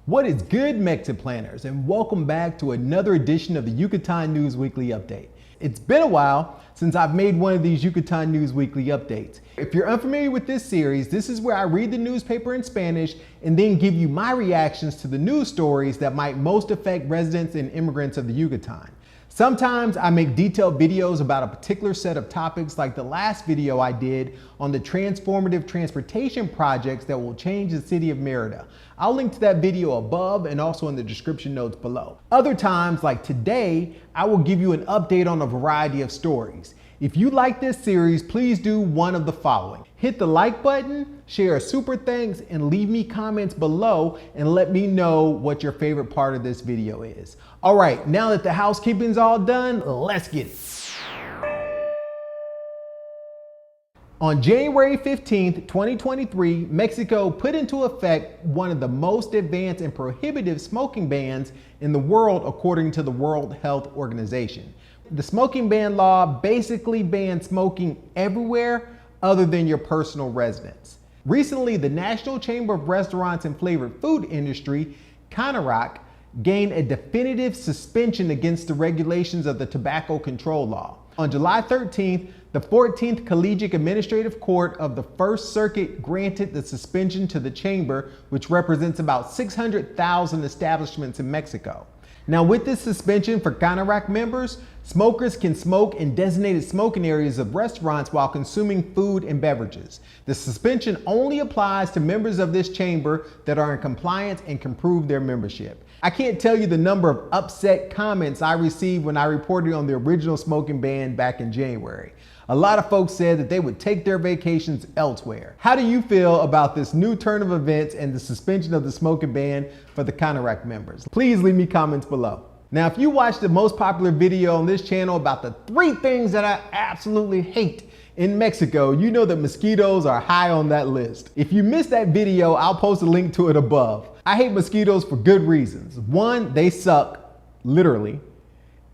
What is good, MexitPlanners, and welcome back to another edition of the Yucatan News Weekly Update. It's been a while since I've made one of these Yucatan News Weekly updates. If you're unfamiliar with this series, this is where I read the newspaper in Spanish and then give you my reactions to the news stories that might most affect residents and immigrants of the Yucatan. Sometimes I make detailed videos about a particular set of topics, like the last video I did on the transformative transportation projects that will change the city of Merida. I'll link to that video above and also in the description notes below. Other times, like today, I will give you an update on a variety of stories. If you like this series, please do one of the following. Hit the like button, share a super thanks, and leave me comments below and let me know what your favorite part of this video is. All right, now that the housekeeping's all done, let's get it. On January 15th, 2023, Mexico put into effect one of the most advanced and prohibitive smoking bans in the world, according to the World Health Organization. The smoking ban law basically bans smoking everywhere other than your personal residence. Recently, the National Chamber of Restaurants and Flavored Food Industry, CANARAC, gained a definitive suspension against the regulations of the tobacco control law. On July 13th, the 14th Collegiate Administrative Court of the First Circuit granted the suspension to the chamber, which represents about 600,000 establishments in Mexico. Now, with this suspension for CANARAC members, smokers can smoke in designated smoking areas of restaurants while consuming food and beverages. The suspension only applies to members of this chamber that are in compliance and can prove their membership. I can't tell you the number of upset comments I received when I reported on the original smoking ban back in January. A lot of folks said that they would take their vacations elsewhere. How do you feel about this new turn of events and the suspension of the smoking ban for the CANARAC members? Please leave me comments below. Now, if you watched the most popular video on this channel about the 3 things that I absolutely hate in Mexico, you know that mosquitoes are high on that list. If you missed that video, I'll post a link to it above. I hate mosquitoes for good reasons. 1, they suck, literally.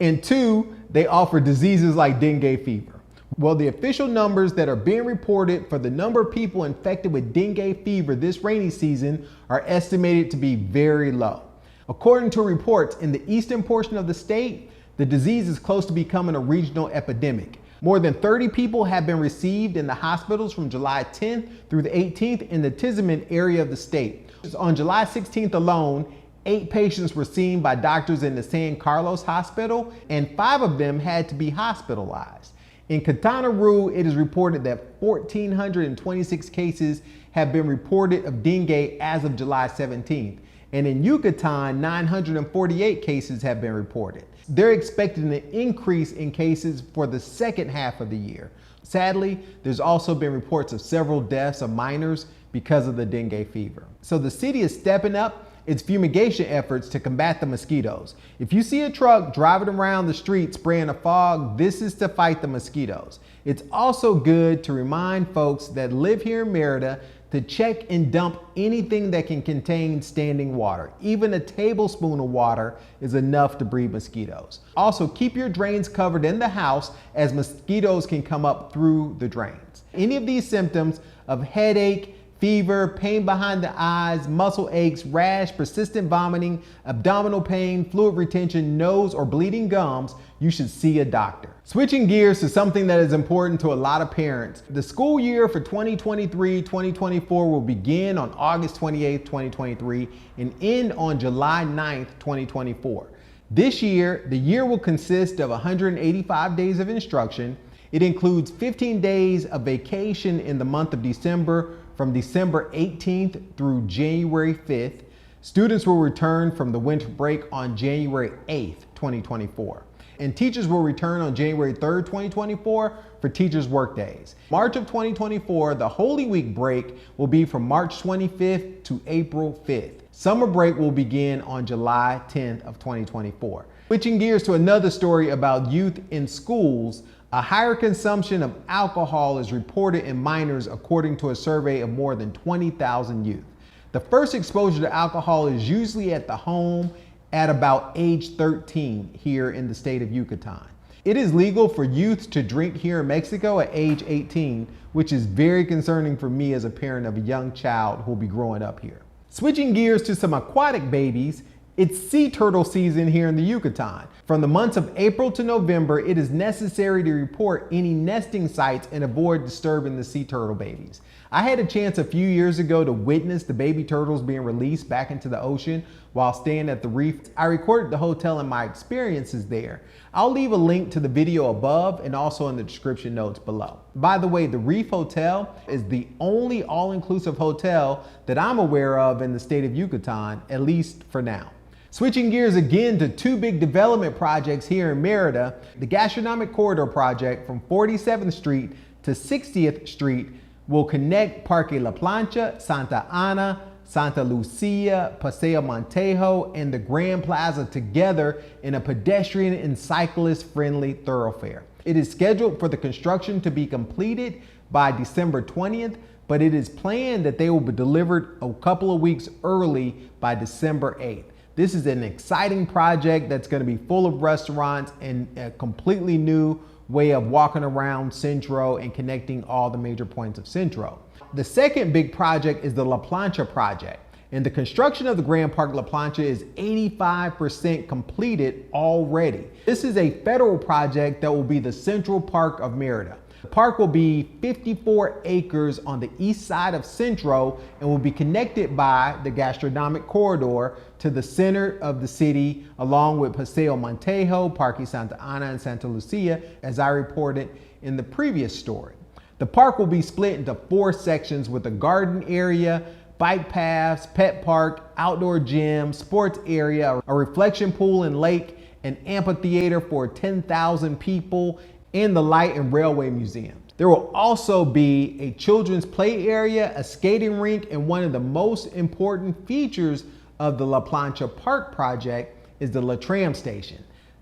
And 2, they offer diseases like dengue fever. Well, the official numbers that are being reported for the number of people infected with dengue fever this rainy season are estimated to be very low. According to reports in the eastern portion of the state, the disease is close to becoming a regional epidemic. More than 30 people have been received in the hospitals from July 10th through the 18th in the Tizimin area of the state. On July 16th alone, 8 patients were seen by doctors in the San Carlos Hospital, and 5 of them had to be hospitalized. In Quintana Roo, it is reported that 1,426 cases have been reported of dengue as of July 17th. And in Yucatan, 948 cases have been reported. They're expecting an increase in cases for the second half of the year. Sadly, there's also been reports of several deaths of minors because of the dengue fever. So the city is stepping up its fumigation efforts to combat the mosquitoes. If you see a truck driving around the street spraying a fog, this is to fight the mosquitoes. It's also good to remind folks that live here in Merida to check and dump anything that can contain standing water. Even a tablespoon of water is enough to breed mosquitoes. Also, keep your drains covered in the house, as mosquitoes can come up through the drains. Any of these symptoms of headache, fever, pain behind the eyes, muscle aches, rash, persistent vomiting, abdominal pain, fluid retention, nose or bleeding gums, you should see a doctor. Switching gears to something that is important to a lot of parents, the school year for 2023-2024 will begin on August 28th, 2023 and end on July 9th, 2024. This year, the year will consist of 185 days of instruction. It includes 15 days of vacation in the month of December, from December 18th through January 5th. Students will return from the winter break on January 8th, 2024. And teachers will return on January 3rd, 2024 for teachers' work days. March of 2024, the Holy Week break will be from March 25th to April 5th. Summer break will begin on July 10th of 2024. Switching gears to another story about youth in schools, a higher consumption of alcohol is reported in minors, according to a survey of more than 20,000 youth. The first exposure to alcohol is usually at the home at about age 13 here in the state of Yucatan. It is legal for youth to drink here in Mexico at age 18, which is very concerning for me as a parent of a young child who will be growing up here. Switching gears to some aquatic babies, it's sea turtle season here in the Yucatan. From the months of April to November, it is necessary to report any nesting sites and avoid disturbing the sea turtle babies. I had a chance a few years ago to witness the baby turtles being released back into the ocean while staying at the reef. I recorded the hotel and my experiences there. I'll leave a link to the video above and also in the description notes below. By the way, the Reef Hotel is the only all-inclusive hotel that I'm aware of in the state of Yucatan, at least for now. Switching gears again to two big development projects here in Merida, the Gastronomic Corridor project from 47th Street to 60th Street will connect Parque La Plancha, Santa Ana, Santa Lucia, Paseo Montejo, and the Grand Plaza together in a pedestrian and cyclist-friendly thoroughfare. It is scheduled for the construction to be completed by December 20th, but it is planned that they will be delivered a couple of weeks early by December 8th. This is an exciting project that's going to be full of restaurants and a completely new way of walking around Centro and connecting all the major points of Centro. The second big project is the La Plancha project, and the construction of the Grand Park La Plancha is 85% completed already. This is a federal project that will be the Central Park of Merida. The park will be 54 acres on the east side of Centro and will be connected by the Gastronomic Corridor to the center of the city, along with Paseo Montejo, Parque Santa Ana, and Santa Lucia, as I reported in the previous story. The park will be split into 4 sections with a garden area, bike paths, pet park, outdoor gym, sports area, a reflection pool and lake, an amphitheater for 10,000 people, and the Light and Railway Museum. There will also be a children's play area, a skating rink, and one of the most important features of the La Plancha Park project is the Latram Station.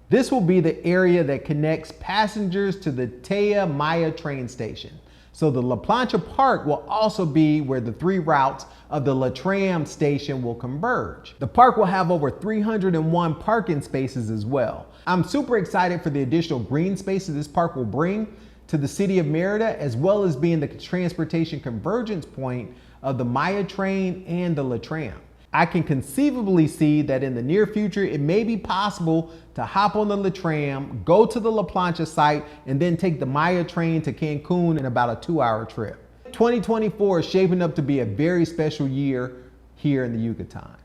This will be the area that connects passengers to the Taya Maya train station. So the La Plancha Park will also be where the 3 routes of the Latram Station will converge. The park will have over 301 parking spaces as well. I'm super excited for the additional green spaces this park will bring to the city of Merida, as well as being the transportation convergence point of the Maya train and the Latram. I can conceivably see that in the near future, it may be possible to hop on the Latram, go to the La Plancha site, and then take the Maya train to Cancun in about a 2-hour trip. 2024 is shaping up to be a very special year here in the Yucatan.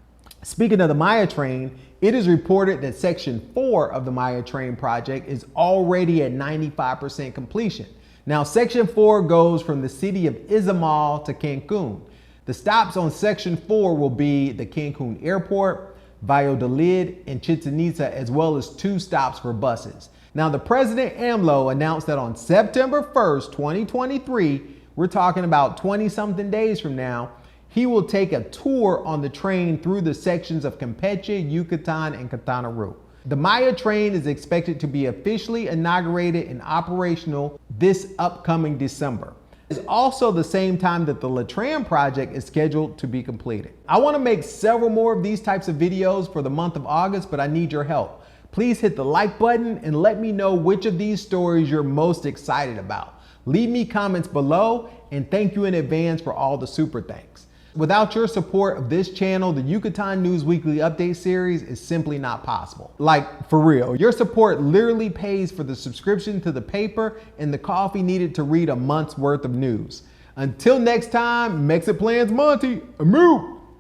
Speaking of the Maya train, it is reported that Section 4 of the Maya train project is already at 95% completion. Now, Section 4 goes from the city of Izamal to Cancun. The stops on Section 4 will be the Cancun Airport, Valladolid, and Chichen Itza, as well as 2 stops for buses. Now, the President AMLO announced that on September 1st, 2023, we're talking about 20-something days from now, he will take a tour on the train through the sections of Campeche, Yucatan, and Quintana Roo. The Maya train is expected to be officially inaugurated and operational this upcoming December. It's also the same time that the Latram project is scheduled to be completed. I want to make several more of these types of videos for the month of August, but I need your help. Please hit the like button and let me know which of these stories you're most excited about. Leave me comments below, and thank you in advance for all the super thanks. Without your support of this channel, the Yucatan News Weekly update series is simply not possible. Like, for real. Your support literally pays for the subscription to the paper and the coffee needed to read a month's worth of news. Until next time, MexitPlans Monty, a move!